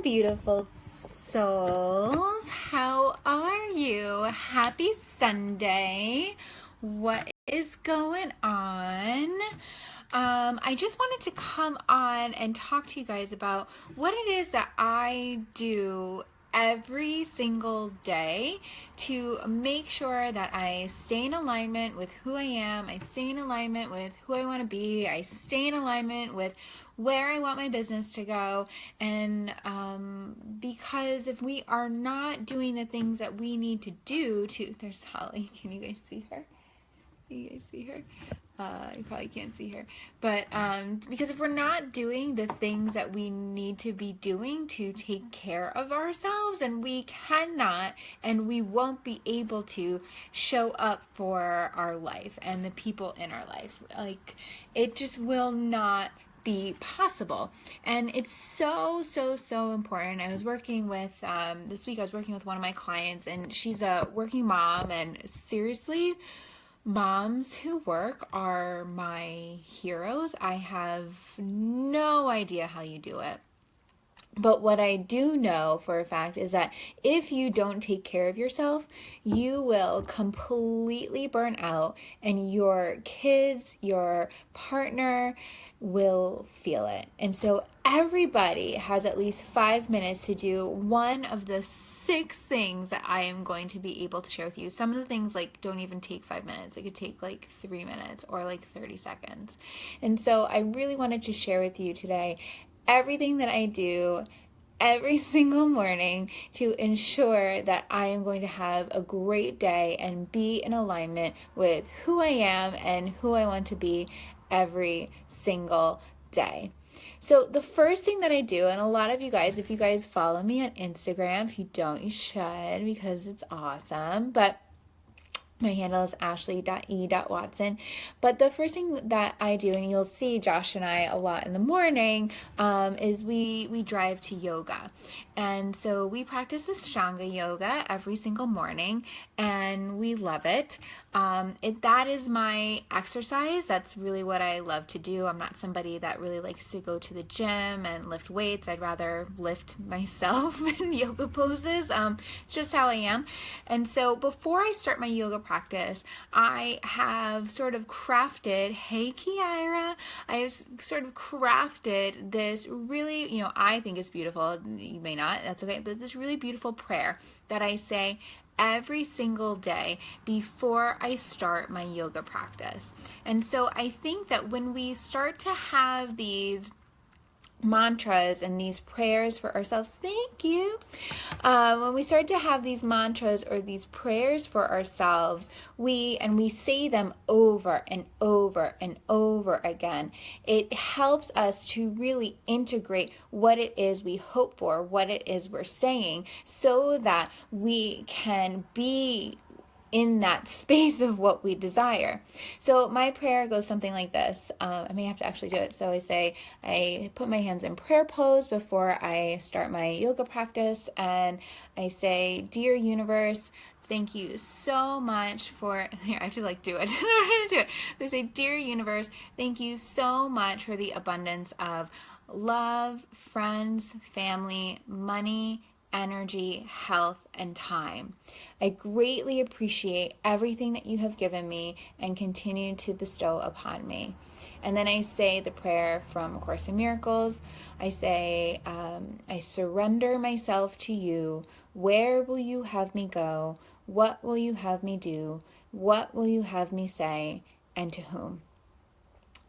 beautiful souls. How are you? Happy Sunday. What is going on? I just wanted to come on and talk to you guys about what it is that I do every single day to make sure that I stay in alignment with who I am, I stay in alignment with who I want to be, I stay in alignment with where I want my business to go. And because if we are not doing the things that we need to do there's Holly, can you guys see her? You guys see her? You probably can't see her, but because if we're not doing the things that we need to be doing to take care of ourselves, and we cannot and we won't be able to show up for our life and the people in our life, like it just will not be possible. And it's so important. I was working with this week I was working with one of my clients, and she's a working mom, and seriously, moms who work are my heroes. I have no idea how you do it. But what I do know for a fact is that if you don't take care of yourself, you will completely burn out, and your kids, your partner will feel it. And so everybody has at least 5 minutes to do one of the 6 things that I am going to be able to share with you. Some of the things don't even take 5 minutes. It could take 3 minutes or 30 seconds. And so I really wanted to share with you today everything that I do every single morning to ensure that I am going to have a great day and be in alignment with who I am and who I want to be every single day. So the first thing that I do, and a lot of you guys, if you guys follow me on Instagram, if you don't, you should, because it's awesome, but my handle is ashley.e.watson. But the first thing that I do, and you'll see Josh and I a lot in the morning, is we drive to yoga. And so we practice Ashtanga yoga every single morning, and we love it. That is my exercise. That's really what I love to do. I'm not somebody that really likes to go to the gym and lift weights. I'd rather lift myself in yoga poses. It's just how I am. And so before I start my yoga practice, I have sort of crafted, hey Kiara, I have sort of crafted this really, I think it's beautiful. You may not, that's okay, but this really beautiful prayer that I say every single day before I start my yoga practice. And so I think that when we start to have these mantras and these prayers for ourselves, thank you. When we start to have these mantras or these prayers for ourselves, we say them over and over and over again, it helps us to really integrate what it is we hope for, what it is we're saying, so that we can be in that space of what we desire. So my prayer goes something like this. I may have to actually do it. So I put my hands in prayer pose before I start my yoga practice, and I say, Dear Universe, thank you so much for, here, I have to do it. I say, Dear Universe, thank you so much for the abundance of love, friends, family, money, energy, health, and time. I greatly appreciate everything that you have given me and continue to bestow upon me. And then I say the prayer from A Course in Miracles. I say, I surrender myself to you. Where will you have me go? What will you have me do? What will you have me say? And to whom?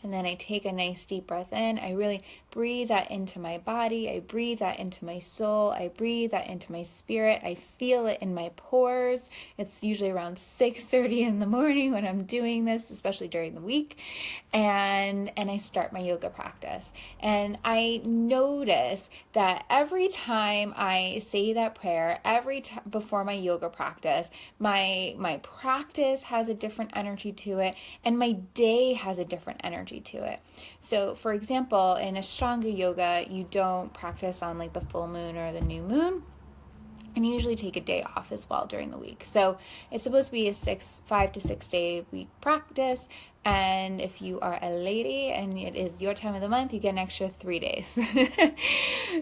And then I take a nice deep breath in. I really breathe that into my body. I breathe that into my soul. I breathe that into my spirit. I feel it in my pores. It's usually around 6:30 in the morning when I'm doing this, especially during the week. And I start my yoga practice. And I notice that every time I say that prayer, before my yoga practice, my practice has a different energy to it, and my day has a different energy to it. So for example, in Ashtanga yoga, you don't practice on the full moon or the new moon. And you usually take a day off as well during the week. So it's supposed to be a 5 to 6 day week practice. And if you are a lady and it is your time of the month, you get an extra 3 days.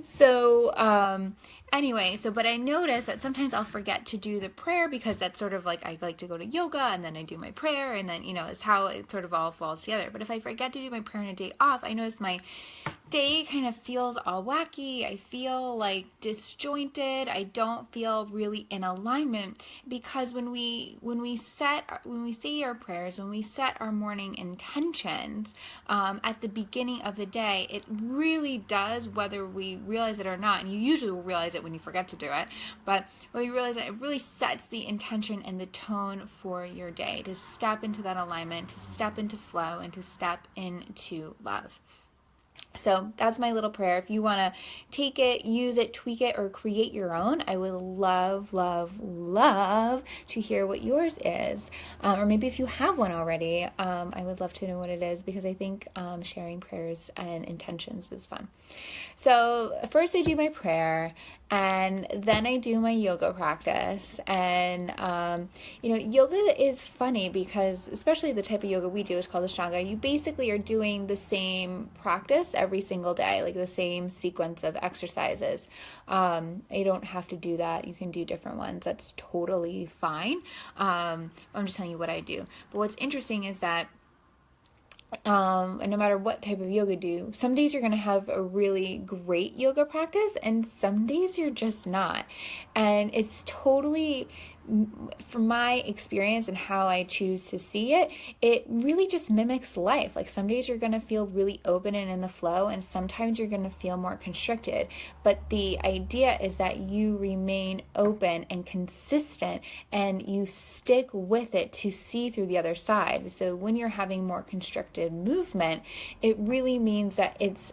So, anyway, but I notice that sometimes I'll forget to do the prayer, because that's sort of like, I like to go to yoga and then I do my prayer, and then, it's how it sort of all falls together. But if I forget to do my prayer on a day off, I notice my day kind of feels all wacky. I feel like disjointed. I don't feel really in alignment, because when we say our prayers, when we set our morning intentions at the beginning of the day, it really does, whether we realize it or not, and you usually will realize it when you forget to do it, but when you realize that, it really sets the intention and the tone for your day, to step into that alignment, to step into flow, and to step into love. So that's my little prayer. If you want to take it, use it, tweak it, or create your own, I would love, love, love to hear what yours is. Or maybe if you have one already, I would love to know what it is, because I think sharing prayers and intentions is fun. So first I do my prayer, and then I do my yoga practice. And, yoga is funny, because especially the type of yoga we do is called Ashtanga. You basically are doing the same practice every single day, like the same sequence of exercises. You don't have to do that. You can do different ones. That's totally fine. I'm just telling you what I do. But what's interesting is that and no matter what type of yoga you do, some days you're going to have a really great yoga practice, and some days you're just not. And it's totally, from my experience and how I choose to see it, it really just mimics life. Like some days you're going to feel really open and in the flow, and sometimes you're going to feel more constricted. But the idea is that you remain open and consistent, and you stick with it to see through the other side. So when you're having more constricted movement, it really means that it's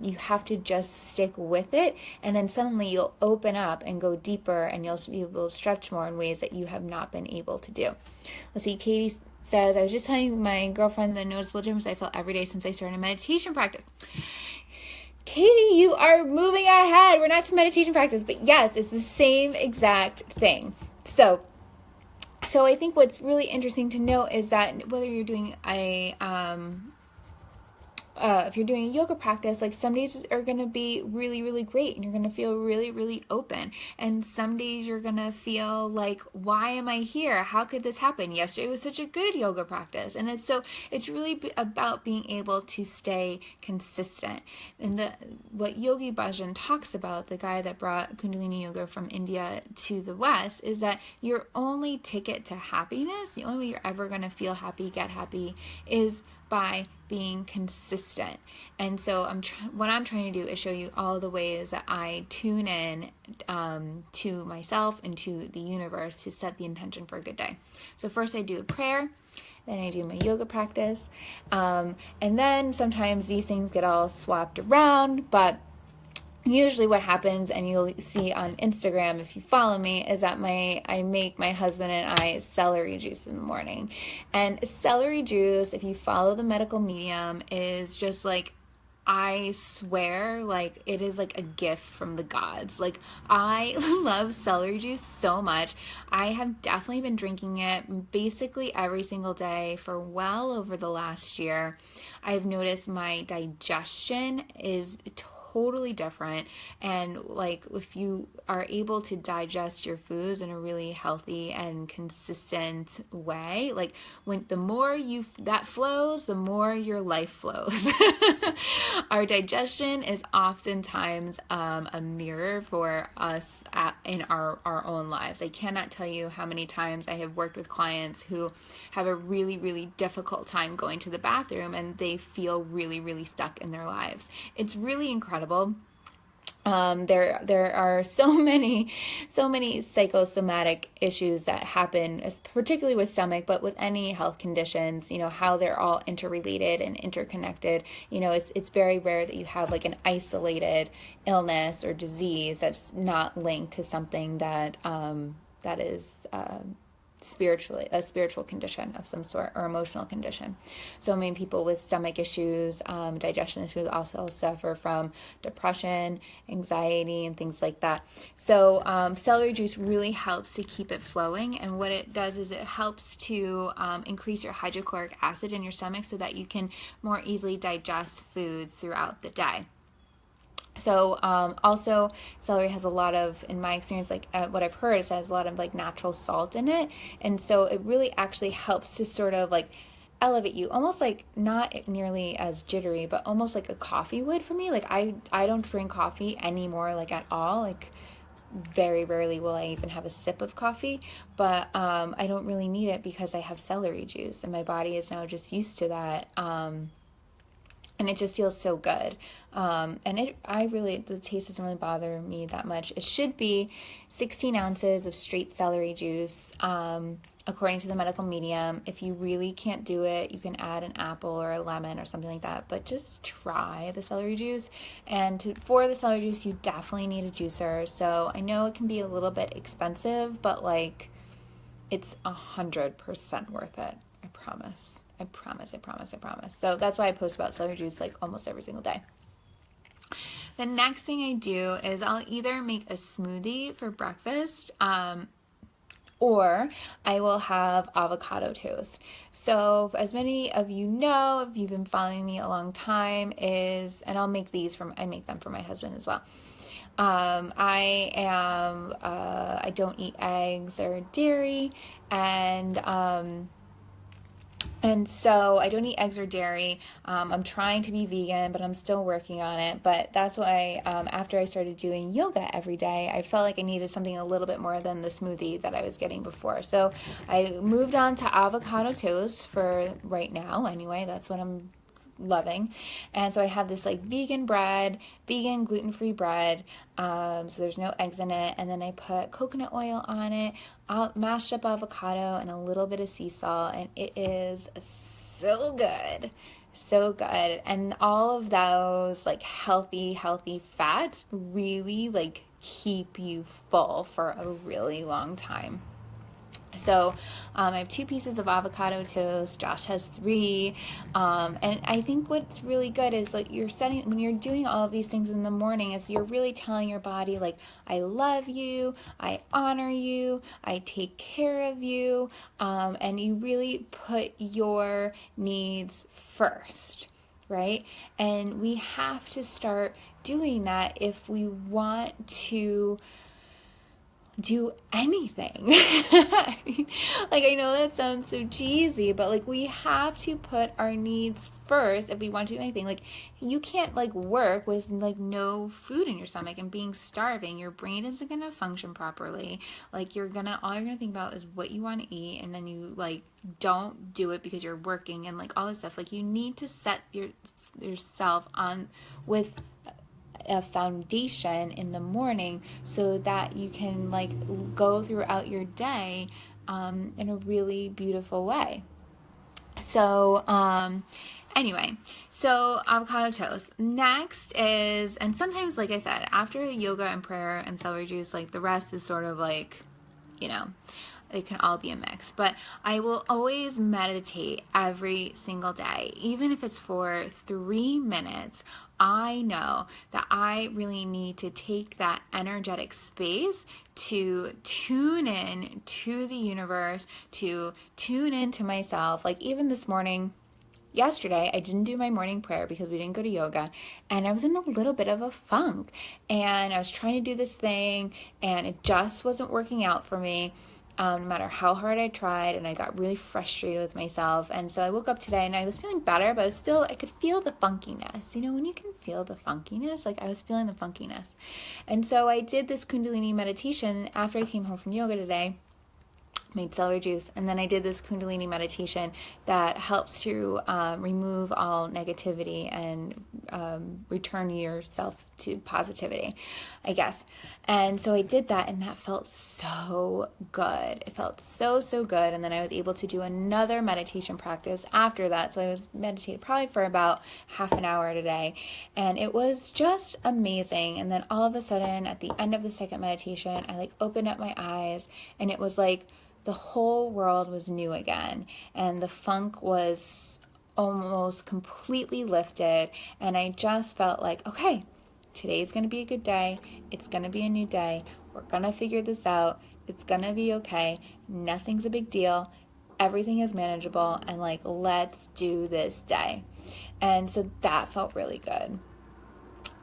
you have to just stick with it, and then suddenly you'll open up and go deeper, and you'll be able to stretch more in ways that you have not been able to do. Let's see, Katie says, I was just telling my girlfriend the noticeable difference I felt every day since I started meditation practice. Katie, you are moving ahead. We're not to meditation practice, but yes, it's the same exact thing. So I think what's really interesting to note is that whether you're doing if you're doing a yoga practice, like some days are going to be really, really great, and you're going to feel really, really open. And some days you're going to feel like, why am I here? How could this happen? Yesterday was such a good yoga practice. And it's really about being able to stay consistent. And what Yogi Bhajan talks about, the guy that brought Kundalini Yoga from India to the West, is that your only ticket to happiness, the only way you're ever going to feel happy, get happy, is by being consistent. And so what I'm trying to do is show you all the ways that I tune in to myself and to the universe to set the intention for a good day. So first I do a prayer, then I do my yoga practice, and then sometimes these things get all swapped around, but usually what happens, and you'll see on Instagram if you follow me, is that I make my husband and I celery juice in the morning. And celery juice, if you follow the medical medium, is just like, I swear, like it is like a gift from the gods. Like I love celery juice so much. I have definitely been drinking it basically every single day for well over the last year. I've noticed my digestion is totally different, and like if you are able to digest your foods in a really healthy and consistent way, like when the more that flows, the more your life flows. Our digestion is oftentimes a mirror for us in our own lives. I cannot tell you how many times I have worked with clients who have a really, really difficult time going to the bathroom, and they feel really, really stuck in their lives. It's really incredible. There are so many psychosomatic issues that happen, particularly with stomach, but with any health conditions, how they're all interrelated and interconnected. It's very rare that you have like an isolated illness or disease that's not linked to something that is a spiritual condition of some sort, or emotional condition. So many people with stomach issues, digestion issues, also suffer from depression, anxiety, and things like that. So celery juice really helps to keep it flowing, and what it does is it helps to increase your hydrochloric acid in your stomach so that you can more easily digest foods throughout the day. So also celery has a lot of, in my experience, like what I've heard, it has a lot of like natural salt in it, and so it really actually helps to sort of like elevate you, almost like not nearly as jittery, but almost like a coffee would for me. Like I don't drink coffee anymore, like at all. Like very rarely will I even have a sip of coffee, but I don't really need it because I have celery juice, and my body is now just used to that. And it just feels so good. And the taste doesn't really bother me that much. It should be 16 ounces of straight celery juice, according to the medical medium. If you really can't do it, you can add an apple or a lemon or something like that, but just try the celery juice. And for the celery juice, you definitely need a juicer. So I know it can be a little bit expensive, but like it's 100% worth it. I promise. I promise. So that's why I post about celery juice like almost every single day. The next thing I do is I'll either make a smoothie for breakfast, or I will have avocado toast. So as many of you know, if you've been following me a long time, and I make them for my husband as well. I don't eat eggs or dairy, and so I don't eat eggs or dairy. I'm trying to be vegan, but I'm still working on it. But that's why after I started doing yoga every day, I felt like I needed something a little bit more than the smoothie that I was getting before. So I moved on to avocado toast for right now. Anyway, that's what I'm loving. And so I have this like vegan gluten-free bread, so there's no eggs in it, and then I put coconut oil on it, mashed up avocado, and a little bit of sea salt, and it is so good. And all of those like healthy fats really like keep you full for a really long time. So I have 2 pieces of avocado toast. Josh has 3. And I think what's really good is like when you're doing all of these things in the morning, is you're really telling your body like, I love you, I honor you, I take care of you, and you really put your needs first, right? And we have to start doing that if we want to do anything. Like, I know that sounds so cheesy, but like we have to put our needs first if we want to do anything. Like you can't like work with like no food in your stomach and being starving. Your brain isn't gonna function properly. Like all you're gonna think about is what you want to eat, and then you like don't do it because you're working and like all this stuff. Like you need to set yourself on with a foundation in the morning so that you can like go throughout your day in a really beautiful way. So anyway, so avocado toast. Next is, and sometimes like I said, after yoga and prayer and celery juice, like the rest is sort of like, it can all be a mix, but I will always meditate every single day, even if it's for 3 minutes. I know that I really need to take that energetic space to tune in to the universe, to tune into myself. Like even this morning, yesterday, I didn't do my morning prayer because we didn't go to yoga, and I was in a little bit of a funk, and I was trying to do this thing, and it just wasn't working out for me. No matter how hard I tried, and I got really frustrated with myself. And so I woke up today and I was feeling better, but I could feel the funkiness. When you can feel the funkiness, like I was feeling the funkiness. And so I did this Kundalini meditation after I came home from yoga today, made celery juice, and then I did this Kundalini meditation that helps to remove all negativity and return yourself to positivity, I guess. And so I did that, and that felt so good. It felt so good. And then I was able to do another meditation practice after that. So I was meditating probably for about half an hour today, and it was just amazing. And then all of a sudden, at the end of the second meditation, I like opened up my eyes, and it was like the whole world was new again, and the funk was almost completely lifted, and I just felt like, okay, today's going to be a good day. It's going to be a new day. We're going to figure this out. It's going to be okay. Nothing's a big deal. Everything is manageable, and like, let's do this day. And so that felt really good.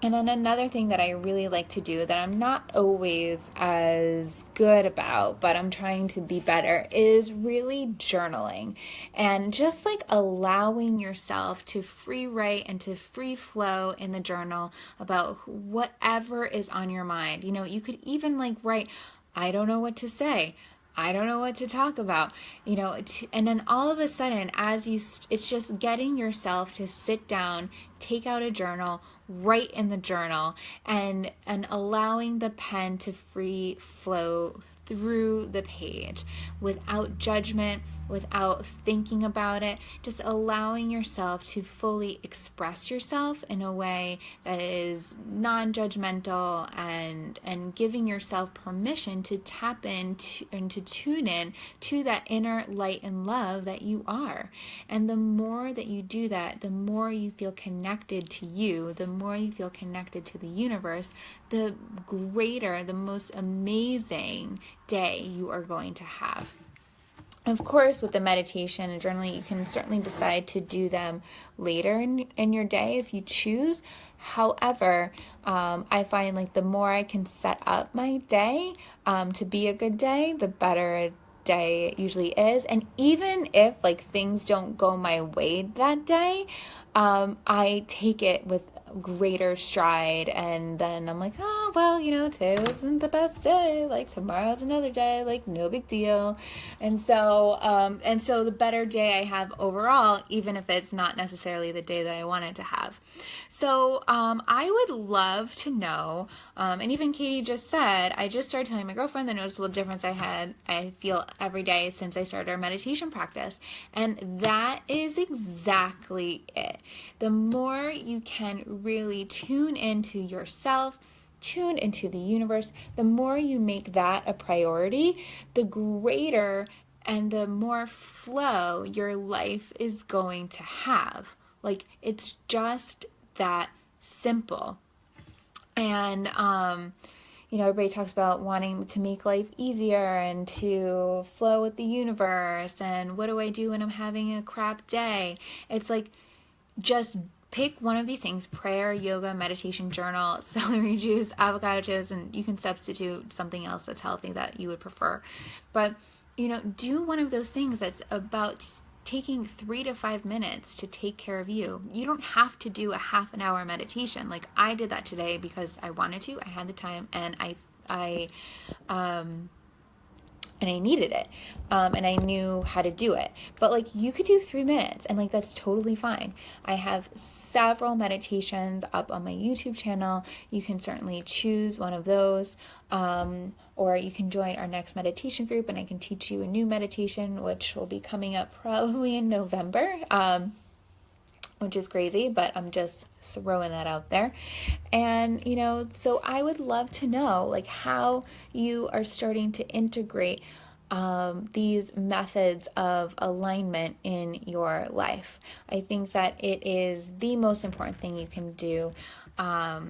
And then another thing that I really like to do that I'm not always as good about, but I'm trying to be better, is really journaling and just like allowing yourself to free write and to free flow in the journal about whatever is on your mind. You know, you could even like write, I don't know what to say. I don't know what to talk about, you know, and then all of a sudden, it's just getting yourself to sit down, take out a journal, write in the journal, and allowing the pen to free flow through the page without judgment, without thinking about it, just allowing yourself to fully express yourself in a way that is non-judgmental, and giving yourself permission to tap into and to tune in to that inner light and love that you are. And the more that you do that, the more you feel connected to you, the more you feel connected to the universe, the greater, the most amazing day you are going to have. Of course, with the meditation and journaling, you can certainly decide to do them later in your day if you choose. However, I find like the more I can set up my day to be a good day, the better a day it usually is. And even if like things don't go my way that day, I take it with greater stride, and then I'm like, oh well, you know, today wasn't the best day, like tomorrow's another day, like no big deal. And so the better day I have overall, even if it's not necessarily the day that I wanted to have. So I would love to know, and even Katie just said, I just started telling my girlfriend the noticeable difference I feel every day since I started our meditation practice. And that is exactly it. The more you can really tune into yourself, tune into the universe, the more you make that a priority, the greater and the more flow your life is going to have. Like, it's just that simple. And you know, everybody talks about wanting to make life easier and to flow with the universe, and what do I do when I'm having a crap day? It's like, just pick one of these things: prayer, yoga, meditation, journal, celery juice, avocado toast, and you can substitute something else that's healthy that you would prefer. But, you know, do one of those things that's about taking 3 to 5 minutes to take care of you. You don't have to do a half an hour meditation. Like, I did that today because I wanted to, I had the time, and I needed it, and I knew how to do it. But like, you could do 3 minutes, and like, that's totally fine. I have several meditations up on my YouTube channel. You can certainly choose one of those, or you can join our next meditation group, and I can teach you a new meditation, which will be coming up probably in November, which is crazy, but I'm just throwing that out there. And, you know, so I would love to know like how you are starting to integrate these methods of alignment in your life. I think that it is the most important thing you can do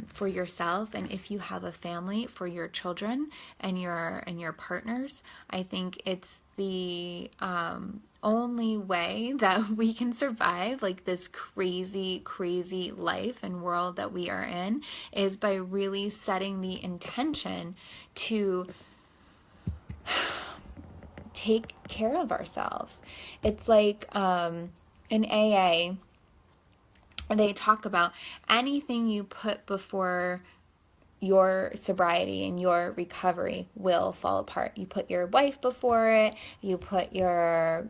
for yourself, and if you have a family, for your children and your partners. I think it's the only way that we can survive like this crazy life and world that we are in, is by really setting the intention to take care of ourselves. It's like in AA, they talk about anything you put before your sobriety and your recovery will fall apart. You put your wife before it, you put your,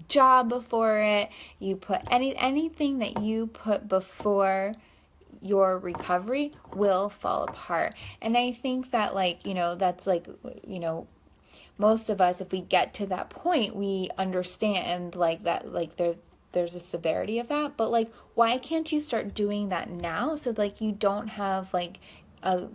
job before it, you put anything that you put before your recovery will fall apart. And I think that that's most of us, if we get to that point, we understand there's a severity of that. But why can't you start doing that now, so you don't have a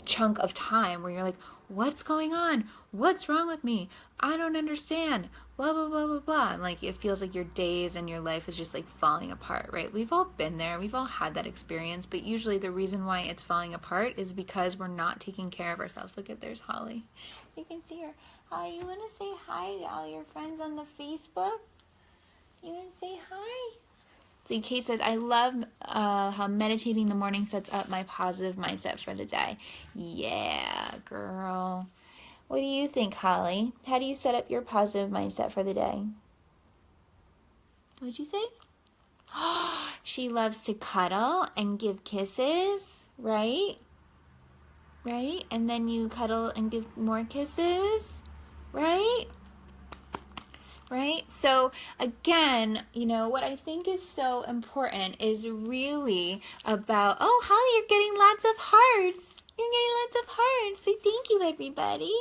chunk of time where you're like, what's going on? what's wrong with me? I don't understand. Blah, blah, blah, blah, blah. And like, it feels like your days and your life is just like falling apart, right? We've all been there. We've all had that experience. But usually the reason why it's falling apart is because we're not taking care of ourselves. Look at, there's Holly. You can see her. Holly, you want to say hi to all your friends on the Facebook? You want to say hi? See, Kate says, I love how meditating in the morning sets up my positive mindset for the day. Yeah, girl. What do you think, Holly? How do you set up your positive mindset for the day? What'd you say? She loves to cuddle and give kisses, right? Right? And then you cuddle and give more kisses, right? Right? So again, you know, what I think is so important is really about, oh, Holly, you're getting lots of hearts. You're getting lots of hearts. So thank you, everybody.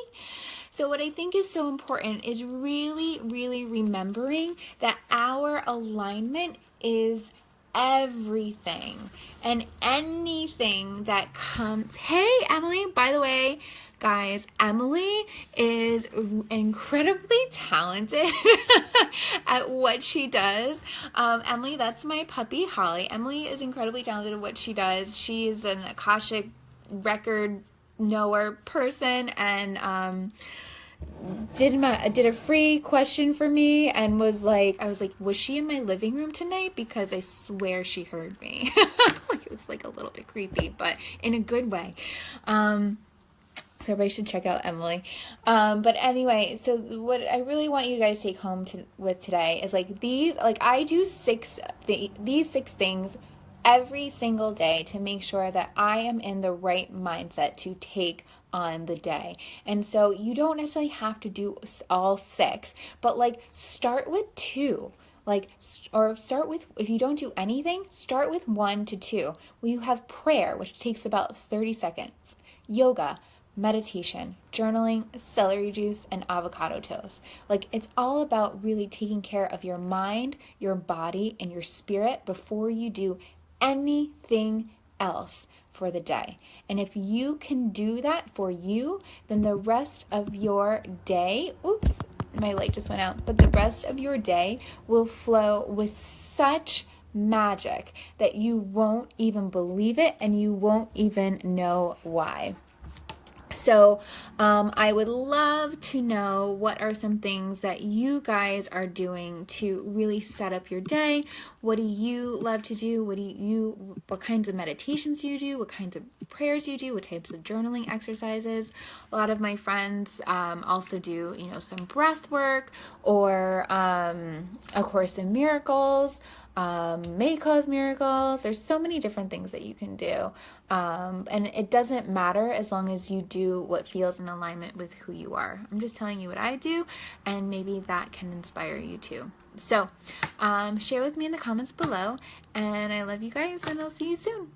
So what I think is so important is really, really remembering that our alignment is everything. And anything that comes, hey, Emily, by the way, guys, Emily is incredibly talented at what she does. Emily, that's my puppy, Holly. Emily is incredibly talented at what she does. She is an Akashic record knower person, and did a free question for me, and was like, I was like, was she in my living room tonight? Because I swear she heard me. Like, it was like a little bit creepy, but in a good way. So everybody should check out Emily. But anyway, so what I really want you guys to take home with today is like these, like I do these 6 things every single day to make sure that I am in the right mindset to take on the day. And so you don't necessarily have to do all 6, but like start with 2. Like, or start with, if you don't do anything, start with 1 to 2. Well, you have prayer, which takes about 30 seconds. Yoga, meditation, journaling, celery juice, and avocado toast. Like, it's all about really taking care of your mind, your body, and your spirit before you do anything else for the day. And if you can do that for you, then the rest of your day, oops, my light just went out, but the rest of your day will flow with such magic that you won't even believe it, and you won't even know why. So I would love to know what are some things that you guys are doing to really set up your day. What do you love to do? What kinds of meditations do you do? What kinds of prayers do you do? What types of journaling exercises? A lot of my friends also do, you know, some breath work, or A Course in Miracles. May Cause Miracles. There's so many different things that you can do. And it doesn't matter as long as you do what feels in alignment with who you are. I'm just telling you what I do, and maybe that can inspire you too. So share with me in the comments below, and I love you guys, and I'll see you soon.